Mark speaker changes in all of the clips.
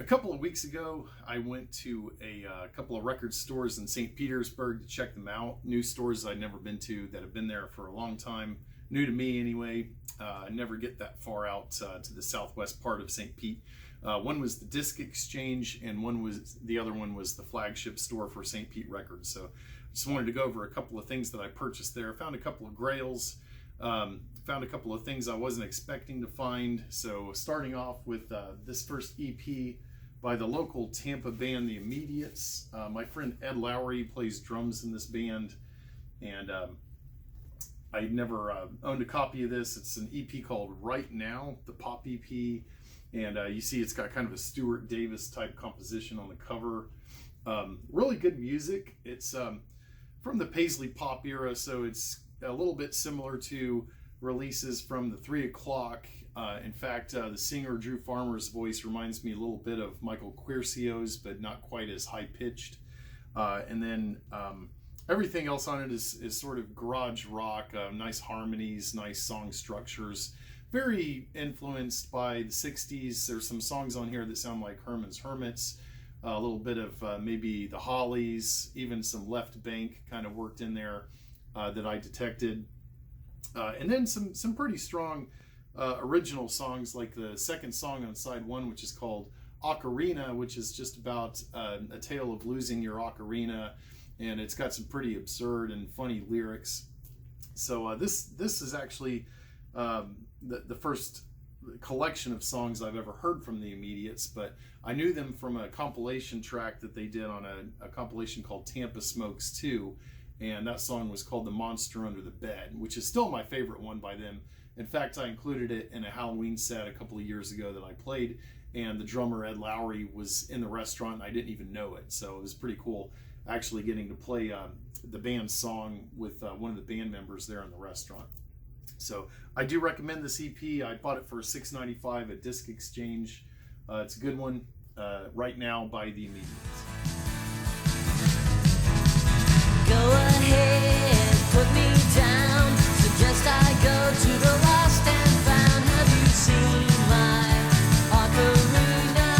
Speaker 1: A couple of weeks ago, I went to a couple of record stores in St. Petersburg to check them out. New stores I'd never been to that have been there for a long time. New to me anyway. I never get that far out to the southwest part of St. Pete. One was the Disc Exchange, and the other one was the flagship store for St. Pete Records. So I just wanted to go over a couple of things that I purchased there. Found a couple of Grails. Found a couple of things I wasn't expecting to find. So starting off with this first EP by the local Tampa band, The Immediates. My friend Ed Lowry plays drums in this band, and I never owned a copy of this. It's an EP called Right Now, the pop EP, and you see it's got kind of a Stuart Davis type composition on the cover. Really good music. It's from the Paisley pop era, so it's a little bit similar to releases from the 3 o'clock. In fact, the singer Drew Farmer's voice reminds me a little bit of Michael Quercio's, but not quite as high-pitched. And then everything else on it is sort of garage rock, nice harmonies, nice song structures, very influenced by the 60s. There's some songs on here that sound like Herman's Hermits, a little bit of maybe the Hollies, even some Left Bank kind of worked in there that I detected. And then some pretty strong original songs, like the second song on side one, which is called Ocarina, which is just about a tale of losing your ocarina, and it's got some pretty absurd and funny lyrics. So this is actually the first collection of songs I've ever heard from the Immediates, but I knew them from a compilation track that they did on a compilation called Tampa Smokes 2, and that song was called The Monster Under the Bed, which is still my favorite one by them. In fact, I included it in a Halloween set a couple of years ago that I played, and the drummer Ed Lowry was in the restaurant and I didn't even know it. So it was pretty cool actually getting to play the band's song with one of the band members there in the restaurant. So I do recommend this EP. I bought it for $6.95 at Disc Exchange. It's a good one. Right Now by The Immediates.
Speaker 2: Go ahead, put me down. Suggest I go to the lost and found. Have you seen my ocarina?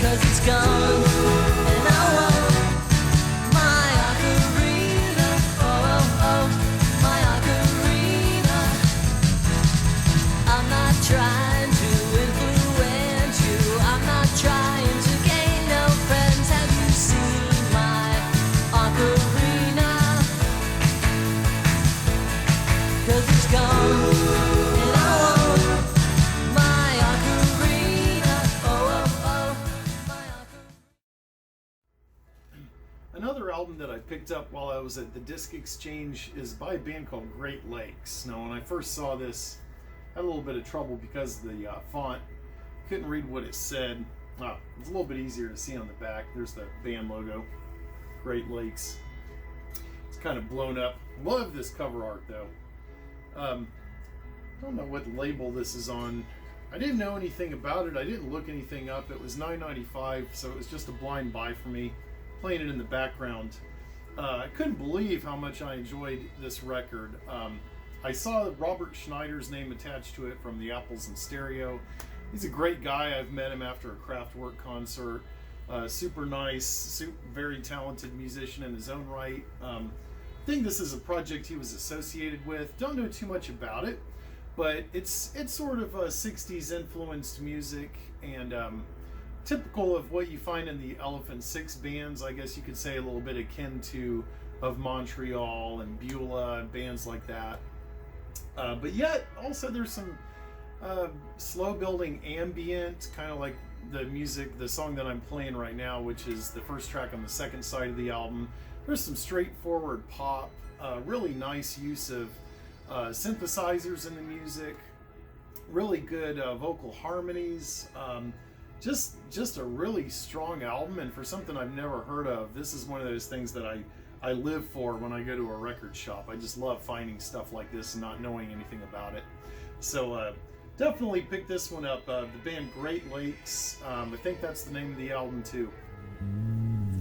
Speaker 2: 'Cause it's gone, and I want my ocarina. Oh, oh, my ocarina. I'm not trying to influence you. I'm not trying to gain no friends. Have you seen my ocarina? 'Cause it's gone, and I want my ocarina. Oh, oh, oh, my ocarina.
Speaker 1: Another album that I picked up while I was at the Disc Exchange is by a band called Great Lakes. Now, when I first saw this, I had a little bit of trouble because of the font. Couldn't read what it said. It's a little bit easier to see on the back. There's the band logo, Great Lakes. It's kind of blown up. Love this cover art though. I don't know what label this is on. I didn't know anything about it. I didn't look anything up. It was $9.95, so it was just a blind buy for me. Playing it in the background. I couldn't believe how much I enjoyed this record. I saw Robert Schneider's name attached to it from the Apples in Stereo. He's a great guy. I've met him after a Kraftwerk concert. Super nice, very talented musician in his own right. I think this is a project he was associated with. Don't know too much about it, but it's sort of a 60s influenced music, and typical of what you find in the Elephant Six bands. I guess you could say a little bit akin to of Montreal and Beulah and bands like that. But yet also there's some slow building ambient, kind of like the song that I'm playing right now, which is the first track on the second side of the album. There's some straightforward pop, really nice use of synthesizers in the music, really good vocal harmonies. Just a really strong album, and for something I've never heard of, this is one of those things that I live for when I go to a record shop. I just love finding stuff like this and not knowing anything about it. So definitely pick this one up. The band Great Lakes. I think that's the name of the album too.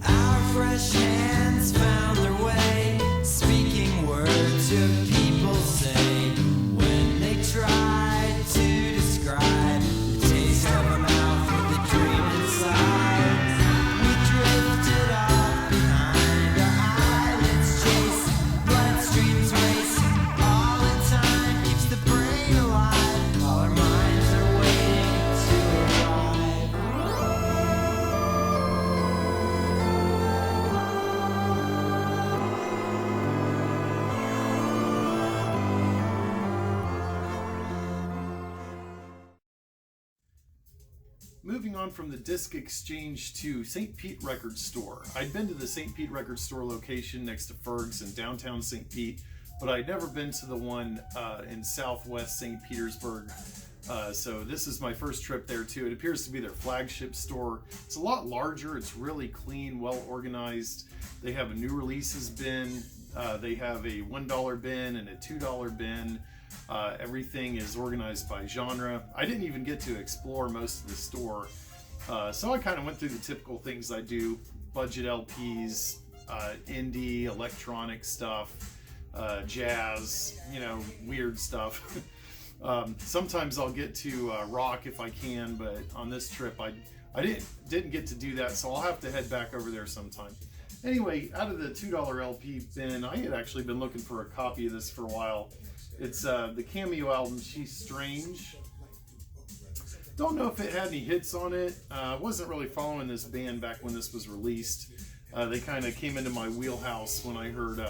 Speaker 3: Our fresh hands found their way, speaking words your people say when they try to describe the taste
Speaker 1: moving on from the Disc Exchange to St. Pete Record Store. I'd been to the St. Pete Record Store location next to Ferg's in downtown St. Pete, but I'd never been to the one in southwest St. Petersburg. So this is my first trip there too. It appears to be their flagship store. It's a lot larger. It's really clean, well organized. They have a new releases bin. They have a $1 bin and a $2 bin. Everything is organized by genre. I didn't even get to explore most of the store. So I kind of went through the typical things I do. Budget LPs, indie, electronic stuff, jazz, you know, weird stuff. Sometimes I'll get to rock if I can, but on this trip I didn't get to do that, so I'll have to head back over there sometime. Anyway, out of the $2 LP bin, I had actually been looking for a copy of this for a while. It's the Cameo album, She's Strange. Don't know if it had any hits on it. Wasn't really following this band back when this was released. They kind of came into my wheelhouse when I heard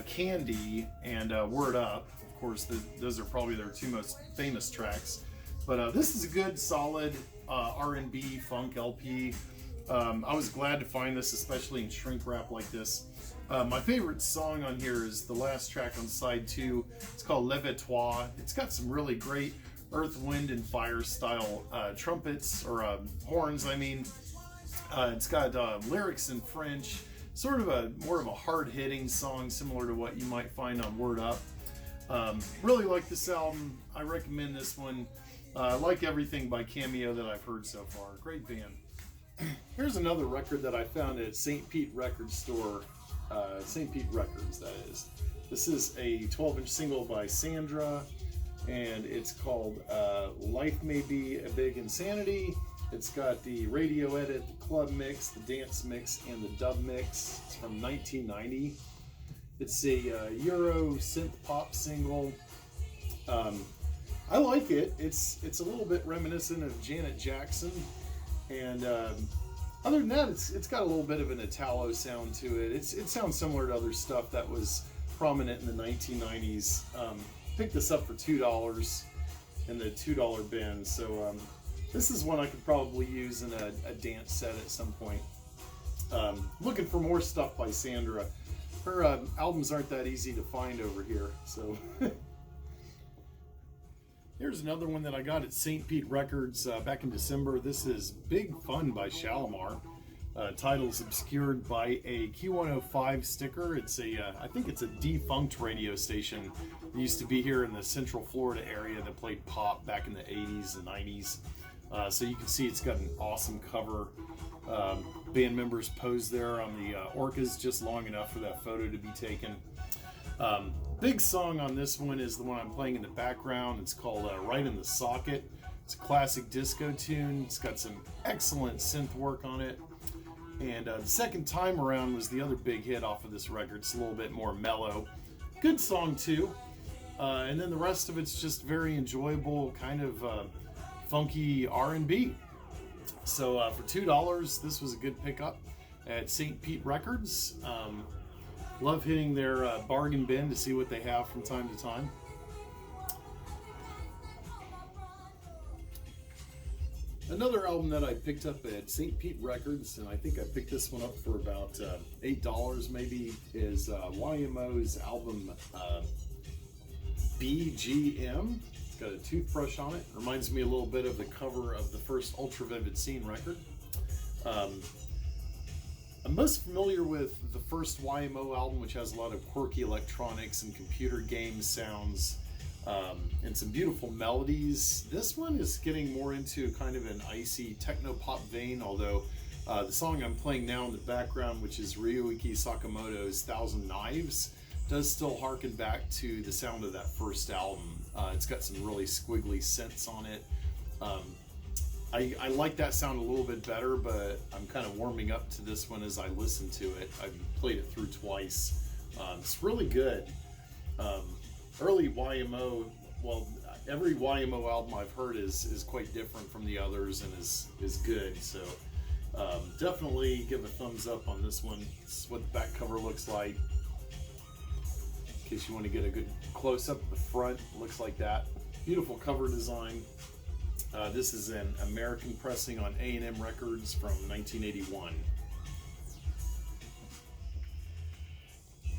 Speaker 1: Candy and Word Up. Of course, those are probably their two most famous tracks. But this is a good, solid R&B funk LP. I was glad to find this, especially in shrink wrap like this. My favorite song on here is the last track on side 2. It's called Lève-toi. It's got some really great Earth, Wind, and Fire style trumpets, or horns, I mean. It's got lyrics in French, sort of more of a hard-hitting song, similar to what you might find on Word Up. Really like this album. I recommend this one. I like everything by Cameo that I've heard so far. Great band. Here's another record that I found at St. Pete Record Store. St. Pete Records, that is. This is a 12-inch single by Sandra, and it's called Life May Be a Big Insanity. It's got the radio edit, the club mix, the dance mix, and the dub mix. It's from 1990. It's a Euro synth pop single. I like it. It's a little bit reminiscent of Janet Jackson, and other than that, it's got a little bit of an Italo sound to it. It sounds similar to other stuff that was prominent in the 1990s. Picked this up for $2 in the $2 bin, so this is one I could probably use in a dance set at some point. Looking for more stuff by Sandra. Her albums aren't that easy to find over here, so. Here's another one that I got at St. Pete Records back in December. This is Big Fun by Shalamar. Title's obscured by a Q105 sticker. It's I think it's a defunct radio station. It used to be here in the Central Florida area that played pop back in the 80s and 90s. So you can see it's got an awesome cover. Band members pose there on the orcas just long enough for that photo to be taken. Big song on this one is the one I'm playing in the background. It's called Right in the Socket. It's a classic disco tune. It's got some excellent synth work on it. And the second time around was the other big hit off of this record. It's a little bit more mellow. Good song too. And then the rest of it's just very enjoyable, kind of funky R&B. So for $2, this was a good pickup at St. Pete Records. Love hitting their bargain bin to see what they have from time to time. Another album that I picked up at St. Pete Records, and I think I picked this one up for about $8 maybe, is YMO's album BGM. It's got a toothbrush on it. Reminds me a little bit of the cover of the first Ultra Vivid Scene record. I'm most familiar with the first YMO album, which has a lot of quirky electronics and computer game sounds, and some beautiful melodies. This one is getting more into kind of an icy techno-pop vein, although the song I'm playing now in the background, which is Ryuichi Sakamoto's Thousand Knives, does still harken back to the sound of that first album. It's got some really squiggly synths on it. I like that sound a little bit better, but I'm kind of warming up to this one as I listen to it. I've played it through twice. It's really good. Early YMO, well, every YMO album I've heard is quite different from the others and is good. So definitely give a thumbs up on this one. This is what the back cover looks like. In case you want to get a good close-up of the front, it looks like that. Beautiful cover design. This is an American pressing on A&M Records from 1981.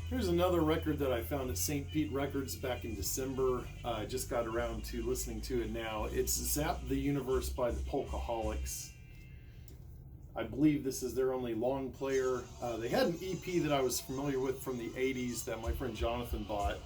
Speaker 1: Here's another record that I found at St. Pete Records back in December. I just got around to listening to it now. It's Zap the Universe by the Polkaholics. I believe this is their only long player. They had an EP that I was familiar with from the 80s that my friend Jonathan bought,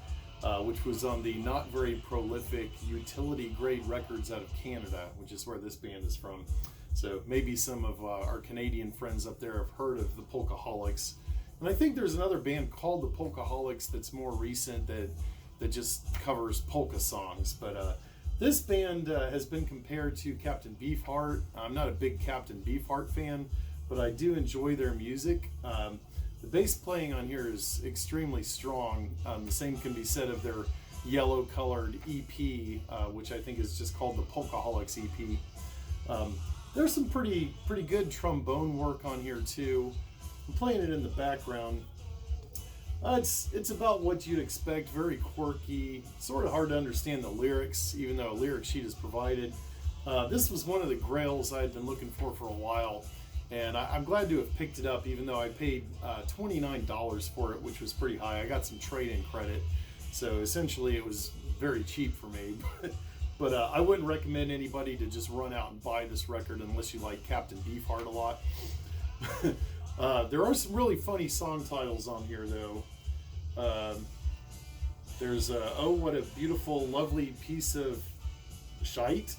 Speaker 1: which was on the not very prolific Utility Grade Records out of Canada, which is where this band is from. So maybe some of our Canadian friends up there have heard of the Polkaholics. And I think there's another band called the Polkaholics that's more recent that just covers polka songs. But this band has been compared to Captain Beefheart. I'm not a big Captain Beefheart fan, but I do enjoy their music. The bass playing on here is extremely strong. The same can be said of their yellow-colored EP, which I think is just called the Polkaholics EP. There's some pretty good trombone work on here too. I'm playing it in the background. It's about what you'd expect, very quirky, sort of hard to understand the lyrics, even though a lyric sheet is provided. This was one of the Grails I had been looking for a while, and I'm glad to have picked it up, even though I paid $29 for it, which was pretty high. I got some trade-in credit, so essentially it was very cheap for me. But I wouldn't recommend anybody to just run out and buy this record unless you like Captain Beefheart a lot. There are some really funny song titles on here, though. There's Oh, What a Beautiful, Lovely Piece of Shite.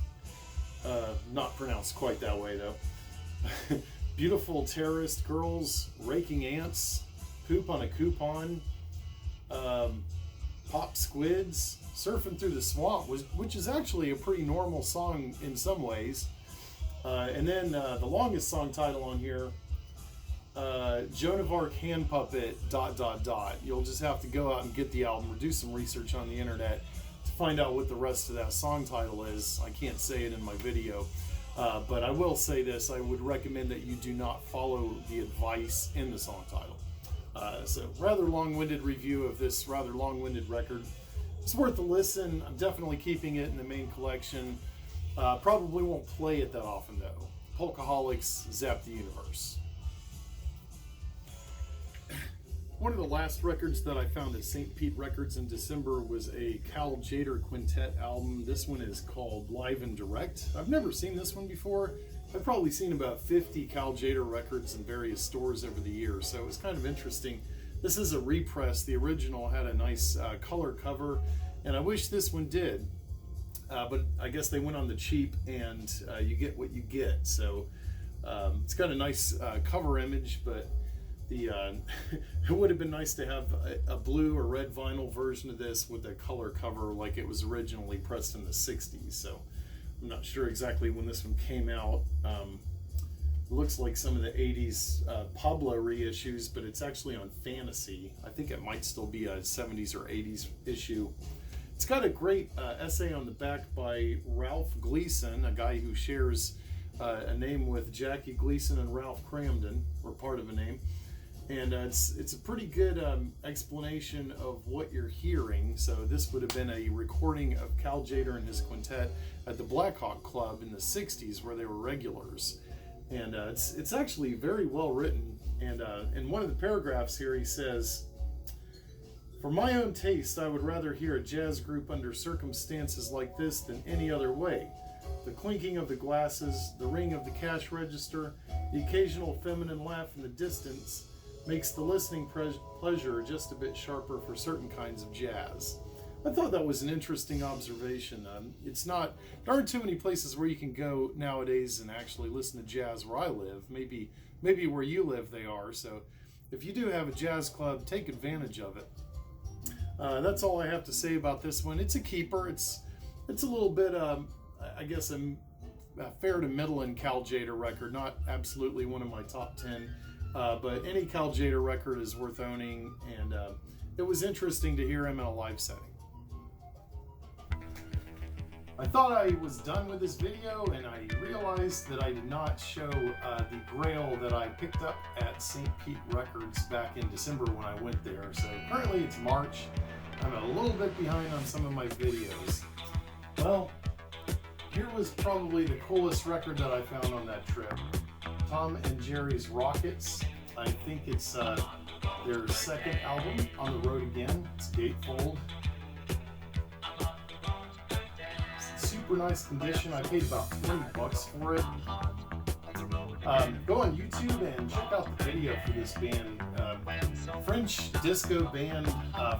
Speaker 1: Not pronounced quite that way, though. Beautiful Terrorist Girls, Raking Ants, Poop on a Coupon, Pop Squids, Surfing Through the Swamp, which is actually a pretty normal song in some ways. And then the longest song title on here, Joan of Arc Hand Puppet ... You'll just have to go out and get the album or do some research on the internet to find out what the rest of that song title is. I can't say it in my video, but I will say this: I would recommend that you do not follow the advice in the song title. So rather long-winded review of this rather long-winded record. It's worth a listen. I'm definitely keeping it in the main collection. Probably won't play it that often though. Polkaholics, Zap the Universe. One of the last records that I found at St. Pete Records in December was a Tjader Quintet album. This one is called Live and Direct. I've never seen this one before. I've probably seen about 50 Tjader records in various stores over the years, so it was kind of interesting. This is a repress. The original had a nice color cover, and I wish this one did. But I guess they went on the cheap, and you get what you get. So it's got a nice cover image, but it would have been nice to have a blue or red vinyl version of this with a color cover like it was originally pressed in the 60s. So I'm not sure exactly when this one came out. It looks like some of the 80s Pablo reissues, but it's actually on Fantasy. I think it might still be a 70s or 80s issue. It's got a great essay on the back by Ralph Gleason, a guy who shares a name with Jackie Gleason and Ralph Cramden, or part of a name. And it's a pretty good explanation of what you're hearing. So this would have been a recording of Tjader and his quintet at the Blackhawk Club in the 60s, where they were regulars. And it's actually very well written. And in one of the paragraphs here, he says, "For my own taste, I would rather hear a jazz group under circumstances like this than any other way. The clinking of the glasses, the ring of the cash register, the occasional feminine laugh in the distance makes the listening pleasure just a bit sharper for certain kinds of jazz." I thought that was an interesting observation. There aren't too many places where you can go nowadays and actually listen to jazz where I live. Maybe where you live they are. So if you do have a jazz club, take advantage of it. That's all I have to say about this one. It's a keeper. It's a little bit, I guess, a fair to middle in Tjader record. Not absolutely one of my top 10. But any Tjader record is worth owning, and it was interesting to hear him in a live setting. I thought I was done with this video, and I realized that I did not show the Grail that I picked up at St. Pete Records back in December when I went there. So currently it's March. I'm a little bit behind on some of my videos. Well, here was probably the coolest record that I found on that trip. Tom and Jerry's Rockets. I think it's their second album, On the Road Again. It's gatefold. Super nice condition. I paid about $20 for it. Go on YouTube and check out the video for this band. French disco band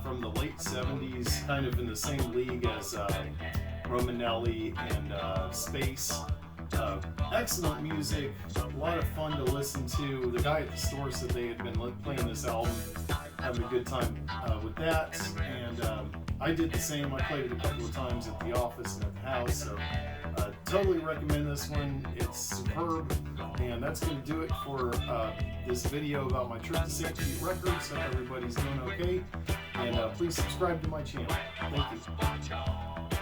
Speaker 1: from the late 70s, kind of in the same league as Romanelli and Space. Excellent music, a lot of fun to listen to. The guy at the store said they had been playing this album, having a good time with that, and I did the same. I played it a couple of times at the office and at the house, so totally recommend this one. It's superb, and that's going to do it for this video about my trip to St. Pete Records. Hope everybody's doing okay, and please subscribe to my channel. Thank you.